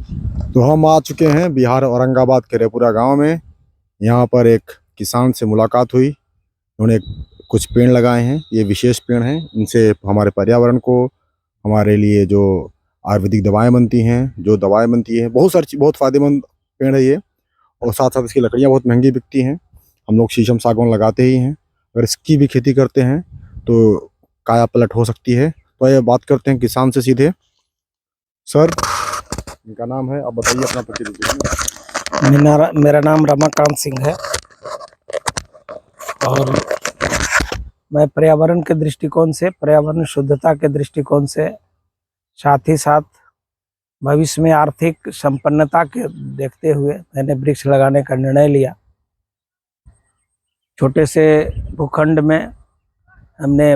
तो हम आ चुके हैं बिहार औरंगाबाद के रेपुरा गांव में। यहाँ पर एक किसान से मुलाकात हुई। उन्होंने कुछ पेड़ लगाए हैं, ये विशेष पेड़ हैं। इनसे हमारे पर्यावरण को, हमारे लिए जो आयुर्वेदिक दवाएं बनती हैं, जो दवाएं बनती है, बहुत सारी बहुत फ़ायदेमंद पेड़ है ये। और साथ साथ इसकी लकड़ियाँ बहुत महंगी बिकती हैं। हम लोग शीशम सागवान लगाते ही हैं। अगर इसकी भी खेती करते हैं तो काया पलट हो सकती है। तो ये बात करते हैं किसान से सीधे। सर, इनका नाम है, आप बताइए अपना परिचय दीजिए। मेरा नाम रमाकांत सिंह है और मैं पर्यावरण के दृष्टिकोण से, पर्यावरण शुद्धता के दृष्टिकोण से, साथ ही साथ भविष्य में आर्थिक संपन्नता के देखते हुए मैंने वृक्ष लगाने का निर्णय लिया। छोटे से भूखंड में हमने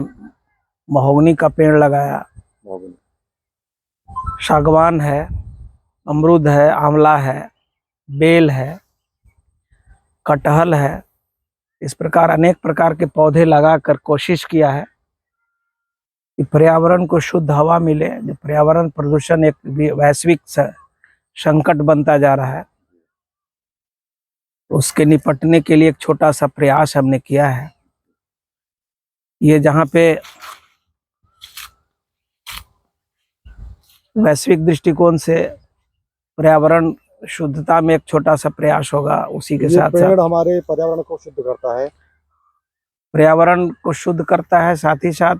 महोगनी का पेड़ लगाया, सागवान है, अमरूद है, आंवला है, बेल है, कटहल है। इस प्रकार अनेक प्रकार के पौधे लगाकर कोशिश किया है कि पर्यावरण को शुद्ध हवा मिले। जो पर्यावरण प्रदूषण एक वैश्विक संकट बनता जा रहा है, उसके निपटने के लिए एक छोटा सा प्रयास हमने किया है। ये जहाँ पे वैश्विक दृष्टिकोण से पर्यावरण शुद्धता में एक छोटा सा प्रयास होगा, उसी के साथ पेड़ हमारे पर्यावरण को शुद्ध करता है, पर्यावरण को शुद्ध करता है। साथ ही साथ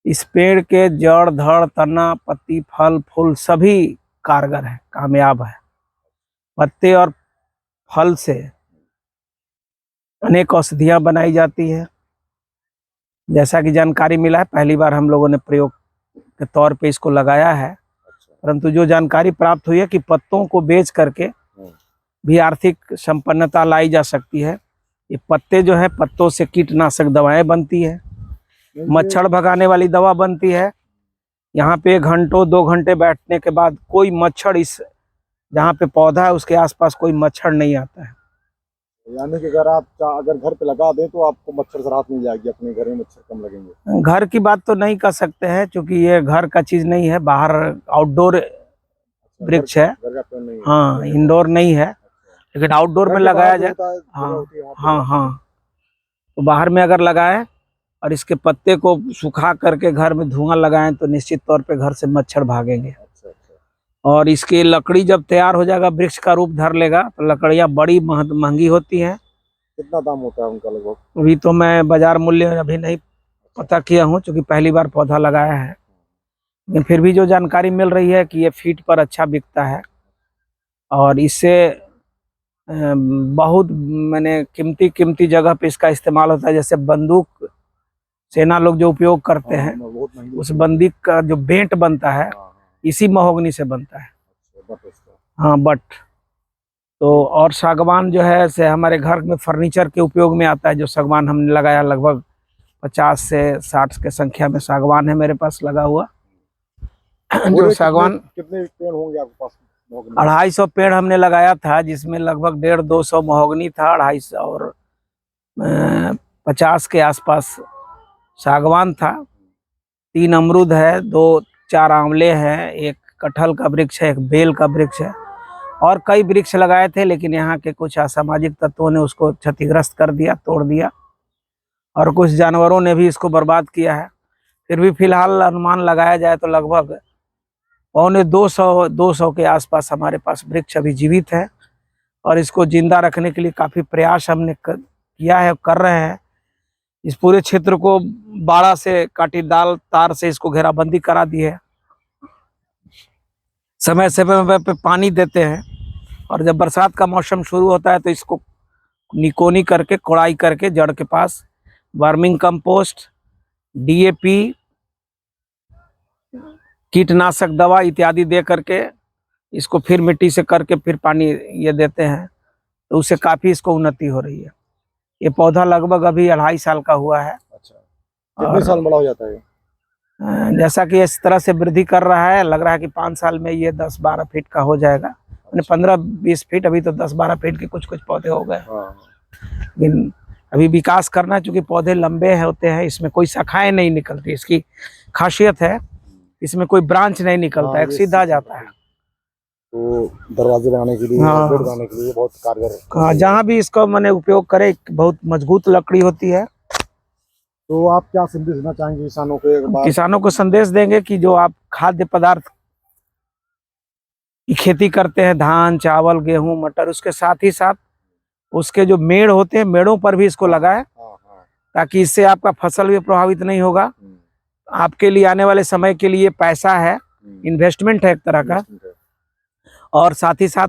इस पेड़ के जड़, धड़, तना, पत्ती, फल, फूल सभी कारगर है, कामयाब है। पत्ते और फल से अनेक औषधियां बनाई जाती है। जैसा कि जानकारी मिला है, पहली बार हम लोगों ने प्रयोग के तौर पे इसको लगाया है। परंतु जो जानकारी प्राप्त हुई है कि पत्तों को बेच करके भी आर्थिक संपन्नता लाई जा सकती है। ये पत्ते जो है, पत्तों से कीटनाशक दवाएं बनती है, मच्छर भगाने वाली दवा बनती है। यहाँ पे घंटों 2 घंटे बैठने के बाद कोई मच्छर, इस जहाँ पे पौधा है उसके आसपास कोई मच्छर नहीं आता है। यानी कि अगर घर पे लगा दें तो आपको मच्छर से राहत मिल जाएगी, अपने घर में मच्छर कम लगेंगे। घर की बात तो नहीं कर सकते हैं, क्योंकि ये घर का चीज नहीं है, बाहर आउटडोर वृक्ष है। हाँ, इंडोर नहीं है, लेकिन आउटडोर में लगाया जाए। हाँ हाँ हाँ, तो बाहर में अगर लगाए और इसके पत्ते को सुखा करके घर में धुआं लगाएं तो निश्चित तौर पे घर से मच्छर भागेंगे। और इसकी लकड़ी जब तैयार हो जाएगा, वृक्ष का रूप धर लेगा, तो लकड़ियाँ बड़ी महंगी होती हैं। कितना दाम होता है उनका लगभग? अभी तो मैं बाजार मूल्य अभी नहीं पता किया हूँ, क्योंकि पहली बार पौधा लगाया है। लेकिन फिर भी जो जानकारी मिल रही है कि ये फीट पर अच्छा बिकता है और इससे बहुत मैंने कीमती जगह पे इसका इस्तेमाल होता है। जैसे बंदूक सेना लोग जो उपयोग करते हैं, उस बंदूक का जो बेंट बनता है इसी महोगनी से बनता है। हाँ, बट तो और सागवान जो है से हमारे घर में फर्नीचर के उपयोग में आता है। जो सागवान हमने लगाया, लगभग 50 से 60 के संख्या में सागवान है मेरे पास लगा हुआ। जो सागवान कितने पेड़ होंगे आपके पास? 250 पेड़ हमने लगाया था, जिसमें लगभग 150-200 महोगनी था, 250 और 50 के आसपास सागवान था। 3 अमरूद है, 2-4 आंवले हैं, एक कटहल का वृक्ष है, एक बेल का वृक्ष है और कई वृक्ष लगाए थे। लेकिन यहाँ के कुछ असामाजिक तत्वों ने उसको क्षतिग्रस्त कर दिया, तोड़ दिया, और कुछ जानवरों ने भी इसको बर्बाद किया है। फिर भी फिलहाल अनुमान लगाया जाए तो लगभग 200 के आसपास हमारे पास वृक्ष अभी जीवित है। और इसको जिंदा रखने के लिए काफी प्रयास हमने किया है, कर रहे हैं। इस पूरे क्षेत्र को बाड़ा से, कांटेदार तार से इसको घेराबंदी करा दी है। समय समय पे पानी देते हैं और जब बरसात का मौसम शुरू होता है तो इसको निकोनी करके, कोड़ाई करके जड़ के पास वर्मिंग कंपोस्ट, DAP, कीटनाशक दवा इत्यादि दे करके इसको फिर मिट्टी से करके फिर पानी ये देते हैं, तो उससे काफी इसको उन्नति हो रही है। ये पौधा लगभग अभी 2.5 साल का हुआ है। अच्छा, कितने साल बड़ा हो जाता है? जैसा कि इस तरह से वृद्धि कर रहा है, लग रहा है कि 5 साल में ये 10-12 फीट का हो जाएगा। मैंने 15-20 फीट, अभी तो 10-12 फीट के कुछ पौधे हो गए। लेकिन अभी विकास करना, चूंकि पौधे लंबे होते हैं, इसमें कोई शाखाएं नहीं निकलती, इसकी खासियत है। इसमें कोई ब्रांच नहीं निकलता है, सीधा जाता है। तो दरवाजे बनाने के लिए, हाँ। बेड बनाने के लिए बहुत कारगर। हाँ, जहाँ भी इसका मैंने उपयोग करे, बहुत मजबूत लकड़ी होती है। तो आप क्या संदेश देना चाहेंगे किसानों को? एक बार किसानों को संदेश देंगे कि जो आप खाद्य पदार्थ की खेती करते हैं, धान, चावल, गेहूं, मटर, उसके साथ ही साथ उसके जो मेड़ होते हैं, मेड़ों पर भी इसको लगाएं, हाँ, हाँ। ताकि इससे आपका फसल भी प्रभावित नहीं होगा। हम्म, आपके लिए आने वाले समय के लिए पैसा है, इन्वेस्टमेंट है एक तरह का, और साथ ही साथ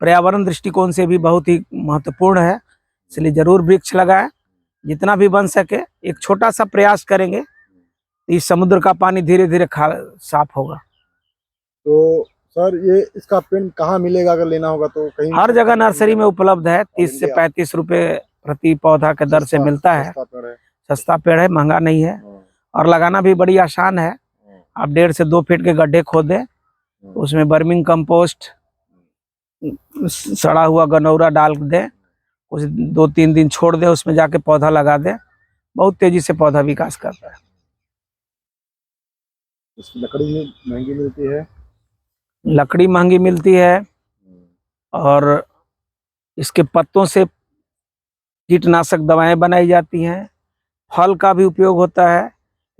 पर्यावरण दृष्टिकोण से भी बहुत ही महत्वपूर्ण है। इसलिए जरूर वृक्ष लगाएं, जितना भी बन सके। एक छोटा सा प्रयास करेंगे, इस समुद्र का पानी धीरे धीरे साफ होगा। तो सर, ये इसका पेड़ कहाँ मिलेगा? अगर लेना होगा तो कहीं हर जगह नर्सरी में उपलब्ध है। 30 से 35 रुपए प्रति पौधा के दर से मिलता है। सस्ता पेड़ है, महंगा नहीं है, और लगाना भी बड़ी आसान है। आप 1.5 से 2 फीट के गड्ढे खोदें, उसमें वर्मिंग कंपोस्ट, सड़ा हुआ गनौरा डाल दें, कुछ 2-3 दिन छोड़ दें, उसमें जाके पौधा लगा दें। बहुत तेजी से पौधा विकास करता है। इसकी लकड़ी महंगी मिलती है। लकड़ी महंगी मिलती है, और इसके पत्तों से कीटनाशक दवाएं बनाई जाती हैं। फल का भी उपयोग होता है,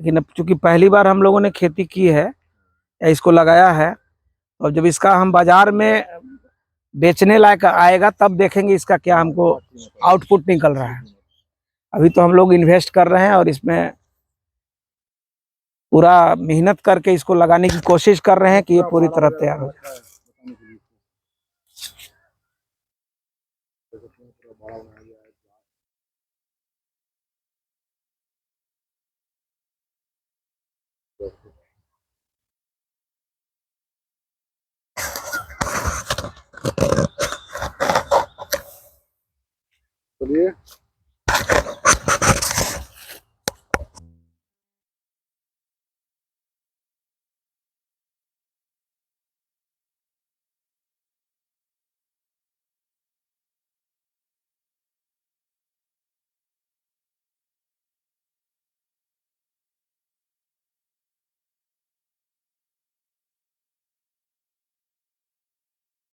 लेकिन अब चूंकि पहली बार हम लोगों ने खेती की है या इसको लगाया है, और जब इसका हम बाजार में बेचने लायक आएगा तब देखेंगे इसका क्या हमको आउटपुट निकल रहा है। अभी तो हम लोग इन्वेस्ट कर रहे हैं और इसमें पूरा मेहनत करके इसको लगाने की कोशिश कर रहे हैं कि ये पूरी तरह तैयार हो जाए।